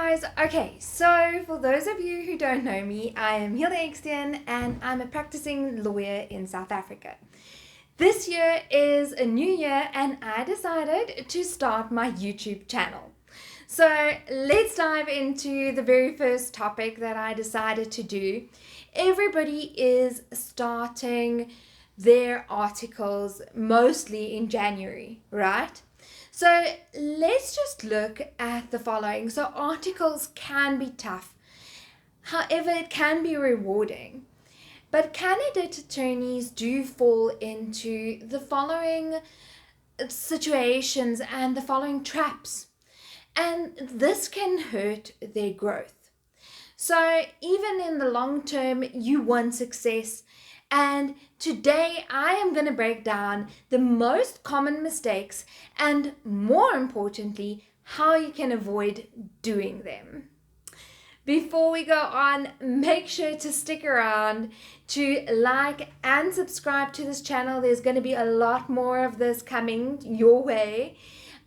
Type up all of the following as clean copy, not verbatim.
guys, okay, so for those of you who don't know me, I am Hilda Ekstein and I'm a practicing lawyer in South Africa. This year is a new year and I decided to start my YouTube channel. So let's dive into the very first topic that I decided to do. Everybody is starting their articles mostly in January, right? So let's just look at the following. So articles can be tough. However, it can be rewarding. But candidate attorneys do fall into the following situations and the following traps. And this can hurt their growth. So even in the long term, you want success. And today I am going to break down the most common mistakes and, more importantly, how you can avoid doing them. Before we go on, make sure to stick around to like and subscribe to this channel. There's going to be a lot more of this coming your way.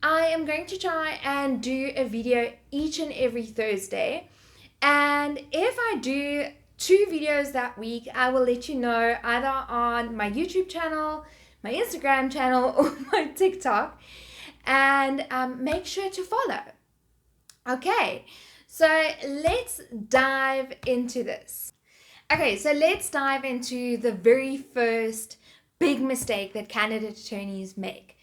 I am going to try and do a video each and every Thursday. And if I do 2 videos that week, I will let you know either on my YouTube channel, my Instagram channel, or my TikTok. And make sure to follow. Okay, so let's dive into this. Okay, so let's dive into the very first big mistake that candidate attorneys make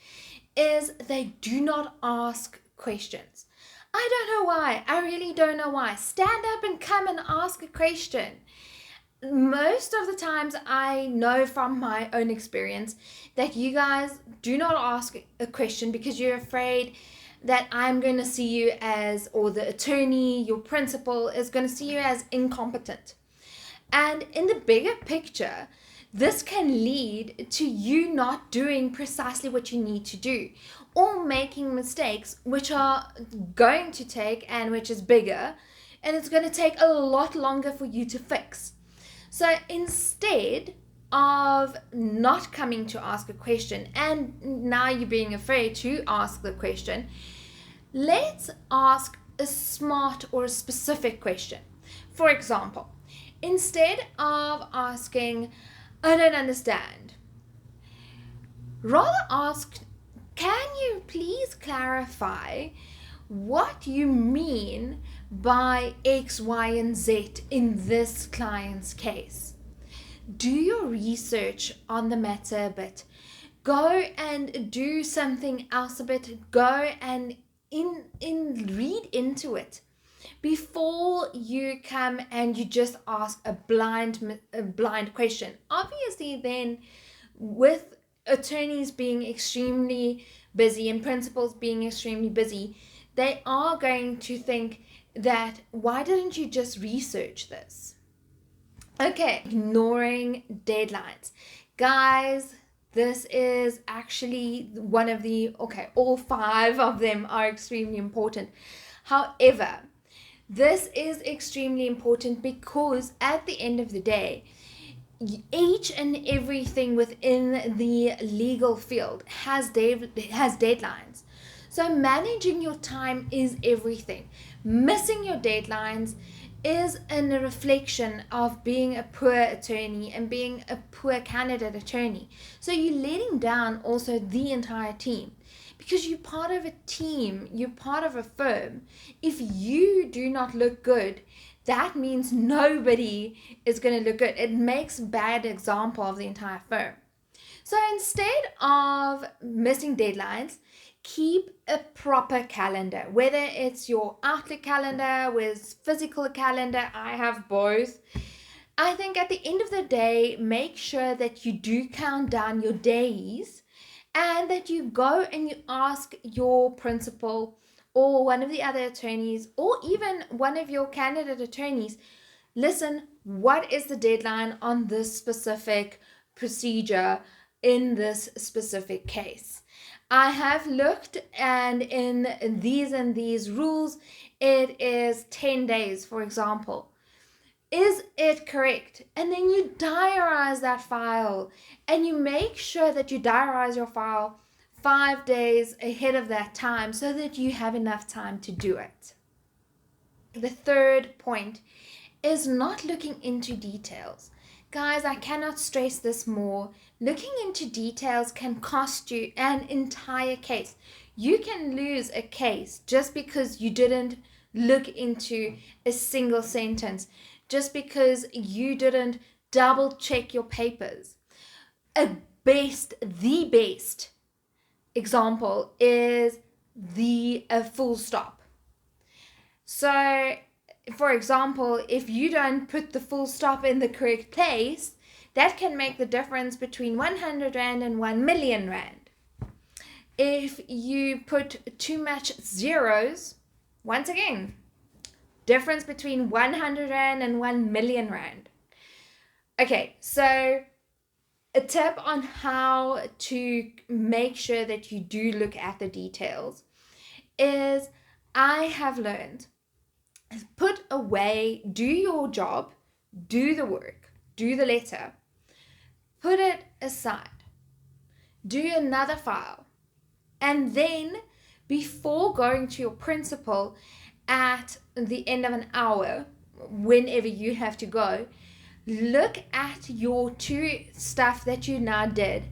is they do not ask questions. I don't know why. I really don't know why. Stand up and come and ask a question. Most of the times I know from my own experience that you guys do not ask a question because you're afraid that I'm going to see you as, or the attorney, your principal is going to see you as incompetent. And in the bigger picture, this can lead to you not doing precisely what you need to do or making mistakes which are going to take and which is bigger and it's going to take a lot longer for you to fix. So instead of not coming to ask a question and now you're being afraid to ask the question, let's ask a smart or a specific question. For example, instead of asking, I don't understand, rather ask, can you please clarify what you mean by X, Y, and Z in this client's case? Do your research on the matter a bit. Go and do something else a bit. Go and read into it before you come and you just ask a blind question. Obviously, then with attorneys being extremely busy and principals being extremely busy, they are going to think that why didn't you just research this? Okay, ignoring deadlines. Guys, this is actually one of the, all 5 of them are extremely important. However, this is extremely important because at the end of the day, each and everything within the legal field has deadlines. So managing your time is everything. Missing your deadlines is a reflection of being a poor attorney and being a poor candidate attorney. So you're letting down also the entire team because you're part of a team, you're part of a firm. If you do not look good, that means nobody is going to look good. It makes a bad example of the entire firm. So instead of missing deadlines, keep a proper calendar, whether it's your Outlook calendar with physical calendar. I have both. I think at the end of the day, make sure that you do count down your days and that you go and you ask your principal or one of the other attorneys or even one of your candidate attorneys, listen, what is the deadline on this specific procedure in this specific case? I have looked and in these rules, it is 10 days, for example. Is it correct? And then you diarize that file and you make sure that you diarize your file 5 days ahead of that time so that you have enough time to do it. The third point is not looking into details. Guys, I cannot stress this more. Looking into details can cost you an entire case. You can lose a case just because you didn't look into a single sentence, just because you didn't double check your papers. The best example is the full stop. So, for example, if you don't put the full stop in the correct place, that can make the difference between 100 Rand and 1 million Rand. If you put too much zeros, once again, difference between 100 Rand and 1 million Rand. Okay, so a tip on how to make sure that you do look at the details is, I have learned, put away, do your job, do the work, do the letter, put it aside, do another file, and then before going to your principal at the end of an hour, whenever you have to go, look at your two stuff that you now did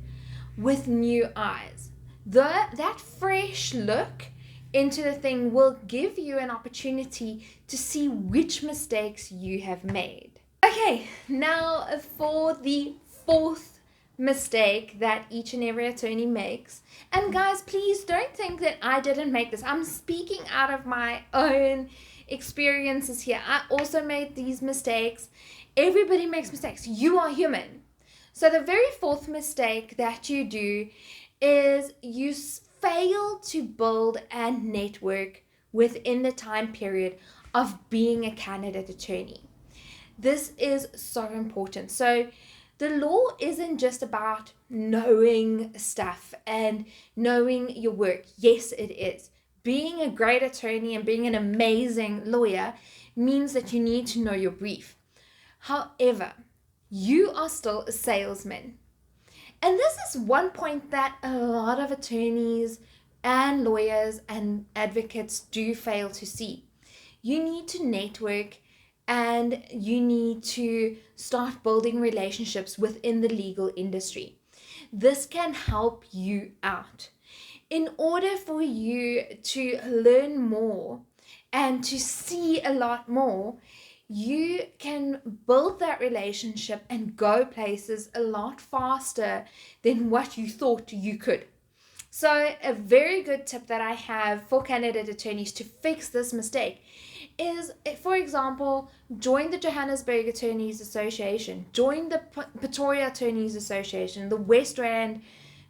with new eyes. That fresh look into the thing will give you an opportunity to see which mistakes you have made. Okay, now for the fourth mistake that each and every attorney makes. And guys, please don't think that I didn't make this. I'm speaking out of my own experiences here. I also made these mistakes. Everybody makes mistakes. You are human. So the very fourth mistake that you do is you fail to build a network within the time period of being a candidate attorney. This is so important. So the law isn't just about knowing stuff and knowing your work. Yes, it is. Being a great attorney and being an amazing lawyer means that you need to know your brief. However, you are still a salesman. And this is one point that a lot of attorneys and lawyers and advocates do fail to see. You need to network and you need to start building relationships within the legal industry. This can help you out. In order for you to learn more and to see a lot more, you can build that relationship and go places a lot faster than what you thought you could. So a very good tip that I have for candidate attorneys to fix this mistake is, for example, join the Johannesburg Attorneys Association, join the Pretoria Attorneys Association, the West Rand,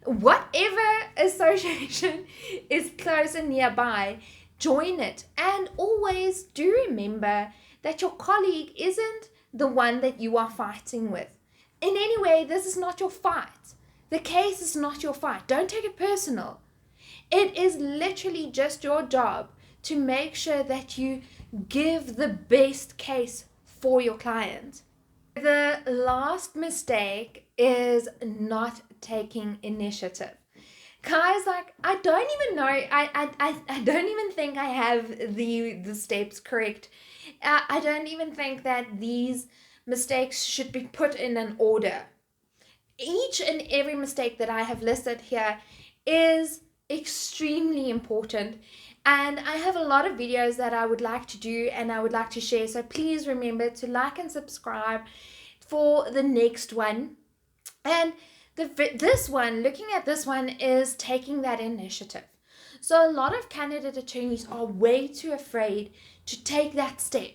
whatever association is close and nearby, join it. And always do remember that your colleague isn't the one that you are fighting with. In any way, this is not your fight. The case is not your fight. Don't take it personal. It is literally just your job to make sure that you give the best case for your client. The last mistake is not taking initiative. Guys, like, I don't even know, I don't even think I have the steps correct. I don't even think that these mistakes should be put in an order. Each and every mistake that I have listed here is extremely important, and I have a lot of videos that I would like to do and I would like to share, so please remember to like and subscribe for the next one. And this one, looking at this one, is taking that initiative. So a lot of candidate attorneys are way too afraid to take that step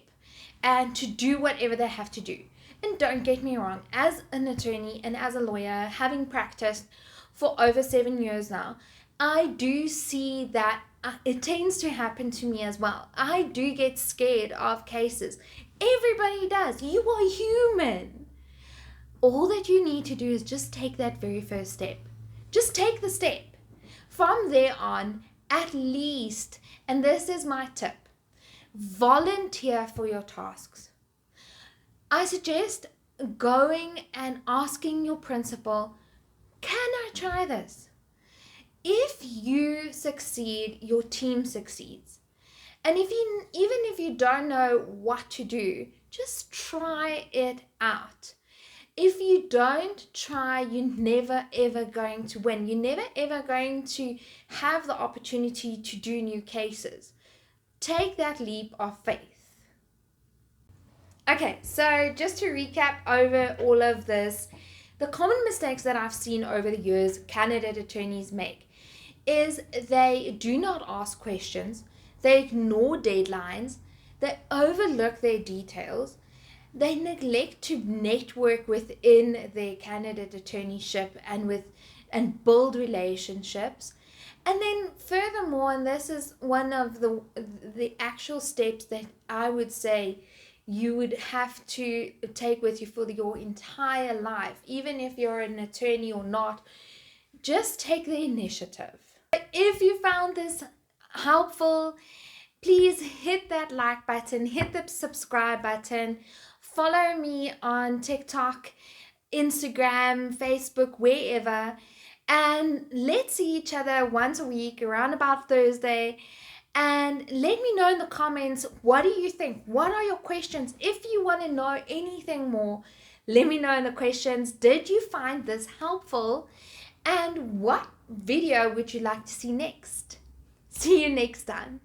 and to do whatever they have to do. And don't get me wrong, as an attorney and as a lawyer, having practiced for over 7 years now, I do see that it tends to happen to me as well. I do get scared of cases. Everybody does. You are human. All that you need to do is just take that very first step. Just take the step. From there on, at least, and this is my tip, volunteer for your tasks. I suggest going and asking your principal, can I try this? If you succeed, your team succeeds. And even if you don't know what to do, just try it out. If you don't try, you're never ever going to win. You're never ever going to have the opportunity to do new cases. Take that leap of faith. Okay, so just to recap over all of this, the common mistakes that I've seen over the years candidate attorneys make is they do not ask questions, they ignore deadlines, they overlook their details, they neglect to network within their candidate attorneyship and build relationships. And then furthermore, and this is one of the actual steps that I would say you would have to take with you for your entire life, even if you're an attorney or not, just take the initiative. If you found this helpful, please hit that like button, hit the subscribe button, follow me on TikTok, Instagram, Facebook, wherever, and let's see each other once a week around about Thursday. And let me know in the comments, what do you think? What are your questions? If you want to know anything more, let me know in the questions. Did you find this helpful? And what video would you like to see next? See you next time.